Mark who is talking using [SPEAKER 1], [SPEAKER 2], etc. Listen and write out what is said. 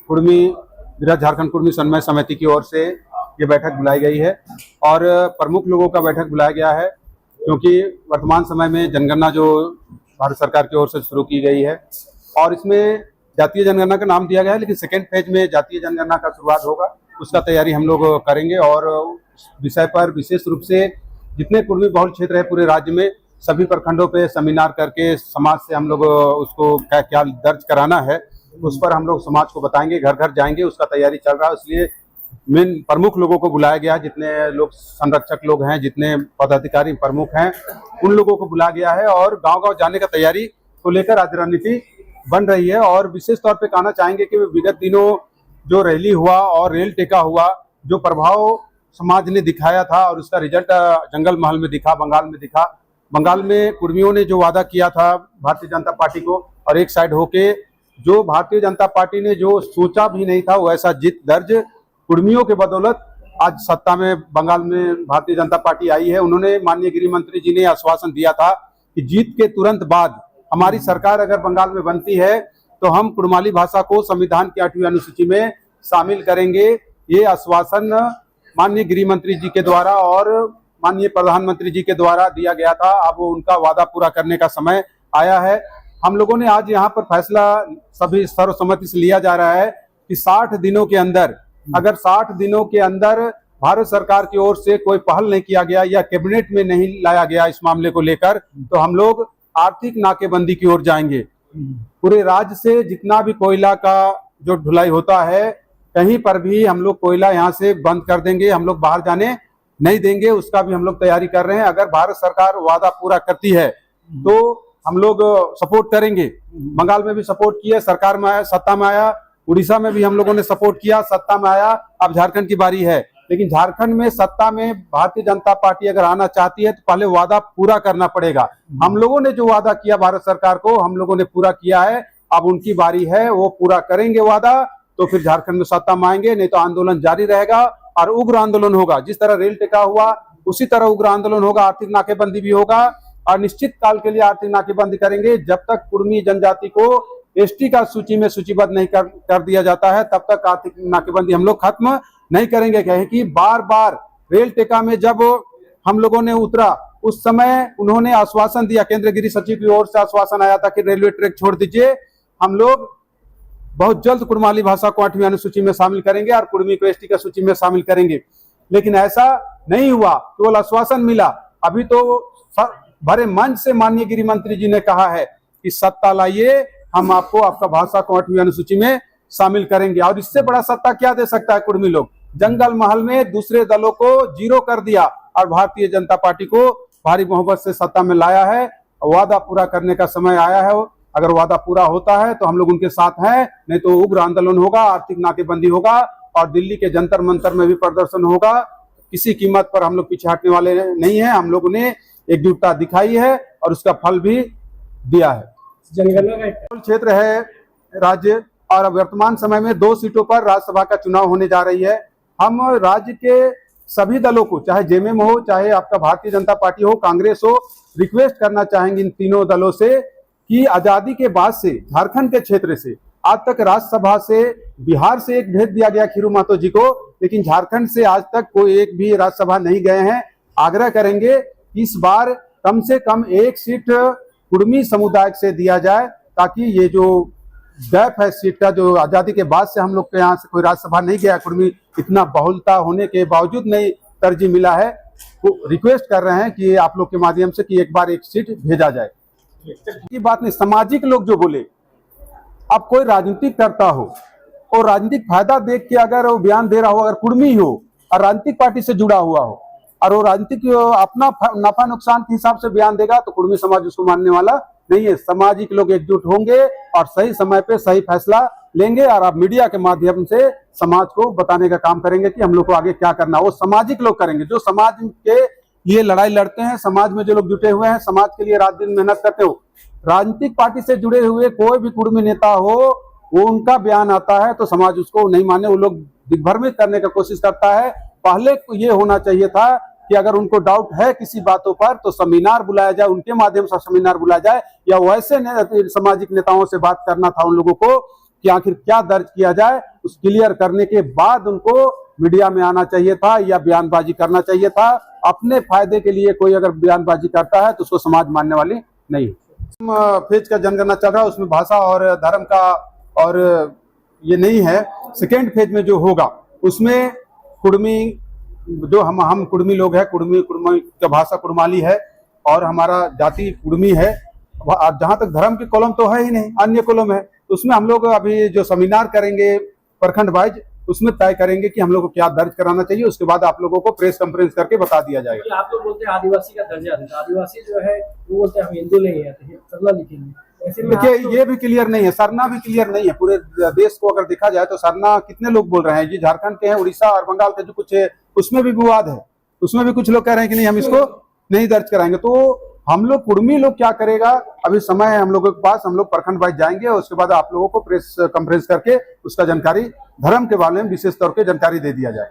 [SPEAKER 1] कुर्मी विराट झारखंड कुर्मी समन्वय समिति की ओर से ये बैठक बुलाई गई है और प्रमुख लोगों का बैठक बुलाया गया है, क्योंकि वर्तमान समय में जनगणना जो भारत सरकार की ओर से शुरू की गई है और इसमें जातीय जनगणना का नाम दिया गया है, लेकिन सेकेंड फेज में जातीय जनगणना का शुरुआत होगा। उसका तैयारी हम लोग करेंगे और विषय पर विशेष रूप से जितने कुर्मी बहुल क्षेत्र है पूरे राज्य में सभी प्रखंडों पे सेमिनार करके समाज से हम लोग उसको क्या दर्ज कराना है उस पर हम लोग समाज को बताएंगे, घर घर जाएंगे, उसका तैयारी चल रहा है। इसलिए मेन प्रमुख लोगों को बुलाया गया, जितने लोग संरक्षक लोग हैं, जितने पदाधिकारी प्रमुख हैं, उन लोगों को बुलाया गया है और गांव-गांव जाने का तैयारी को लेकर आज रणनीति बन रही है। और विशेष तौर पे कहना चाहेंगे कि विगत दिनों जो रैली हुआ और रेल टेका हुआ, जो प्रभाव समाज ने दिखाया था और उसका रिजल्ट जंगल महल में दिखा, बंगाल में दिखा। बंगाल में कुर्मियों ने जो वादा किया था भारतीय जनता पार्टी को, और एक साइड होके जो भारतीय जनता पार्टी ने जो सोचा भी नहीं था वैसा जीत दर्ज कुर्मियों के बदौलत आज सत्ता में बंगाल में भारतीय जनता पार्टी आई है। उन्होंने माननीय गृह मंत्री जी ने आश्वासन दिया था कि जीत के तुरंत बाद हमारी सरकार अगर बंगाल में बनती है तो हम कुड़माली भाषा को संविधान की 8वीं अनुसूची में शामिल करेंगे। ये आश्वासन माननीय गृह मंत्री जी के द्वारा और माननीय प्रधानमंत्री जी के द्वारा दिया गया था। अब उनका वादा पूरा करने का समय आया है। हम लोगों ने आज यहाँ पर फैसला सभी सर्वसम्मति से लिया जा रहा है कि 60 दिनों के अंदर, अगर 60 दिनों के अंदर भारत सरकार की ओर से कोई पहल नहीं किया गया या कैबिनेट में नहीं लाया गया इस मामले को लेकर, तो हम लोग आर्थिक नाकेबंदी की ओर जाएंगे। पूरे राज्य से जितना भी कोयला का जो ढुलाई होता है, कहीं पर भी हम लोग कोयला यहाँ से बंद कर देंगे, हम लोग बाहर जाने नहीं देंगे। उसका भी हम लोग तैयारी कर रहे हैं। अगर भारत सरकार वादा पूरा करती है तो हम लोग सपोर्ट करेंगे। बंगाल में भी सपोर्ट किया, सरकार में आया, सत्ता में आया, उड़ीसा में भी हम लोगों ने सपोर्ट किया, सत्ता में आया। अब झारखंड की बारी है, लेकिन झारखंड में सत्ता में भारतीय जनता पार्टी अगर आना चाहती है तो पहले वादा पूरा करना पड़ेगा। हम लोगों ने जो वादा किया भारत सरकार को, हम लोगों ने पूरा किया है। अब उनकी बारी है, वो पूरा करेंगे वादा, तो फिर झारखंड में सत्ता में आएंगे। नहीं तो आंदोलन जारी रहेगा और उग्र आंदोलन होगा। जिस तरह रेल टेका हुआ उसी तरह उग्र आंदोलन होगा, आर्थिक नाकेबंदी भी होगा और निश्चित काल के लिए आर्थिक नाकेबंदी करेंगे। जब तक कुर्मी जनजाति को एसटी का सूची में सूचीबद्ध नहीं कर दिया जाता है तब तक आर्थिक नाकेबंदी हम लोग खत्म नहीं करेंगे। कहे कि बार बार रेल टेका में जब हम लोगों ने उतरा उस समय उन्होंने आश्वासन दिया, केंद्रीय गृह सचिव की ओर से आश्वासन आया था कि रेलवे ट्रैक छोड़ दीजिए, हम लोग बहुत जल्द कुड़माली भाषा को 8वीं अनुसूची में शामिल करेंगे और कुर्मी को एसटी का सूची में शामिल करेंगे। लेकिन ऐसा नहीं हुआ, केवल आश्वासन मिला। अभी तो भरे मंच से माननीय गृह मंत्री जी ने कहा है कि सत्ता लाइए, हम आपको आपका भाषा को 8वीं अनुसूची में शामिल करेंगे। और इससे बड़ा सत्ता क्या दे सकता है कुर्मी लोग? जंगल महल में दूसरे दलों को जीरो कर दिया और भारतीय जनता पार्टी को भारी बहुमत से सत्ता में लाया है। वादा पूरा करने का समय आया है। अगर वादा पूरा होता है तो हम लोग उनके साथ हैं, नहीं तो उग्र आंदोलन होगा, आर्थिक नाकेबंदी होगा और दिल्ली के जंतर मंतर में भी प्रदर्शन होगा। किसी कीमत पर हम लोग पीछे हटने वाले नहीं हैं। हम लोगों ने एकजुटता दिखाई है और उसका फल भी दिया है। जनगणना का क्षेत्र है राज्य और वर्तमान समय में 2 सीटों पर राज्यसभा का चुनाव होने जा रही है। हम राज्य के सभी दलों को, चाहे जेएमएम हो, चाहे आपका भारतीय जनता पार्टी हो, कांग्रेस हो, रिक्वेस्ट करना चाहेंगे इन तीनों दलों से कि आजादी के बाद से झारखंड के क्षेत्र से आज तक राज्यसभा से बिहार से एक भेज दिया गया खीरू महतो जी को, लेकिन झारखंड से आज तक कोई एक भी राज्यसभा नहीं गए हैं। आग्रह करेंगे कि इस बार कम से कम 1 सीट कुर्मी समुदाय से दिया जाए, ताकि ये जो गैप है सीट का, जो आजादी के बाद से हम लोग के यहाँ से कोई राज्यसभा नहीं गया, कुर्मी इतना बहुलता होने के बावजूद नहीं तरजीह मिला है, तो रिक्वेस्ट कर रहे हैं कि आप लोग के माध्यम से कि एक बार 1 सीट भेजा जाए। की बात नहीं, सामाजिक लोग जो बोले, अब कोई राजनीतिक करता हो और राजनीतिक फायदा देख के अगर वो बयान दे रहा हो, अगर कुर्मी हो और राजनीतिक पार्टी से जुड़ा हुआ हो और वो राजनीतिक अपना नफा नुकसान के हिसाब से बयान देगा तो कुर्मी समाज उसको मानने वाला नहीं है। सामाजिक लोग एकजुट होंगे और सही समय पे सही फैसला लेंगे और आप मीडिया के माध्यम से समाज को बताने का काम करेंगे कि हम लोग को आगे क्या करना है। वो सामाजिक लोग करेंगे जो समाज के लिए लड़ाई लड़ते हैं, समाज में जो लोग जुटे हुए हैं, समाज के लिए रात दिन मेहनत करते हो। राजनीतिक पार्टी से जुड़े हुए कोई भी कुर्मी नेता हो, वो उनका बयान आता है तो समाज उसको नहीं माने, वो लोग दिग्भ्रमित करने का कोशिश करता है। पहले ये होना चाहिए था कि अगर उनको डाउट है किसी बातों पर तो सेमिनार बुलाया जाए, उनके माध्यम से सेमिनार बुलाया जाए, या वैसे सामाजिक नेताओं से बात करना था उन लोगों को कि आखिर क्या दर्ज किया जाए, उस क्लियर करने के बाद उनको मीडिया में आना चाहिए था या बयानबाजी करना चाहिए था। अपने फायदे के लिए कोई अगर बयानबाजी करता है तो उसको समाज मानने वाली नहीं है। फेज का जनगणना चल रहा है, उसमें भाषा और धर्म का और ये नहीं है। सेकेंड फेज में जो होगा उसमें कुड़मी, जो हम कुड़मी लोग हैं, कुड़मी का भाषा कुड़माली है और हमारा जाति कुड़मी है। जहां तक धर्म की कॉलम तो है ही नहीं, अन्य कॉलम है। उसमें हम लोग अभी जो सेमिनार करेंगे प्रखंड वाइज, उसमें तय करेंगे कि हम लोग को क्या दर्ज कराना चाहिए। उसके बाद आप लोगों को प्रेस कॉन्फ्रेंस करके बता दिया जाएगा।
[SPEAKER 2] आप लोग बोलते हैं आदिवासी का दर्जा देता, आदिवासी जो है वो बोलते हैं हम हिंदू नहीं है, तो सरना लिखेंगे। ऐसे में
[SPEAKER 1] देखिए ये भी क्लियर नहीं है, सरना भी क्लियर नहीं है। पूरे देश को अगर देखा जाए तो सरना कितने लोग बोल रहे हैं, ये झारखंड के हैं, उड़ीसा और बंगाल के जो कुछ है उसमें भी विवाद है। उसमें भी कुछ लोग कह रहे हैं कि नहीं हम इसको नहीं दर्ज कराएंगे। तो हम लोग कुड़मी लोग क्या करेगा, अभी समय है हम लोगों के पास, हम लोग प्रखंड वाइज जाएंगे और उसके बाद आप लोगों को प्रेस कॉन्फ्रेंस करके उसका जानकारी, धर्म के बारे में विशेष तौर पे जानकारी दे दिया जाए।